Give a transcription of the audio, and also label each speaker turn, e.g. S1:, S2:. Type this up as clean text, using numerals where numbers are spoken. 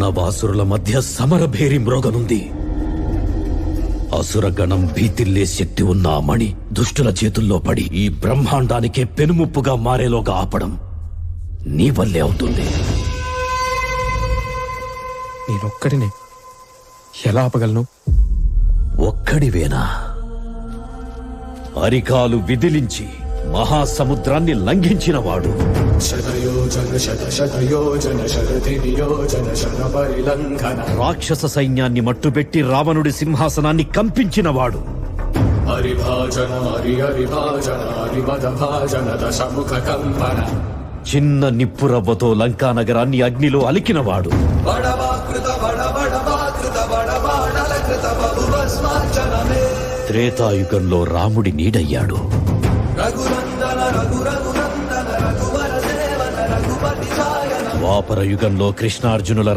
S1: దానవాసురుల మధ్య సమరభేరి మ్రోగనుంది. అసురగణం భీతిల్లే శక్తి ఉన్న ఆ మణి దుష్టుల చేతుల్లో పడి ఈ బ్రహ్మాండానికే పెనుముప్పుగా మారేలోగా ఆపడం నీ వల్లే అవుతుంది.
S2: నేనొక్కడినే ఎలా ఆపగలను?
S1: ఒక్కడివేనా? అరికాలు విదిలించి మహాసముద్రాన్ని లంఘించినవాడు. రాక్షస సైన్యాన్ని మట్టుబెట్టి రావణుడి సింహాసనాన్ని కంపించినవాడు. చిన్న నిప్పురవ్వతో లంకా నగరాన్ని అగ్నిలో అలికినవాడు. త్రేతాయుగంలో రాముడి నీడయ్యాడు. ద్వాపర యుగంలో కృష్ణార్జునుల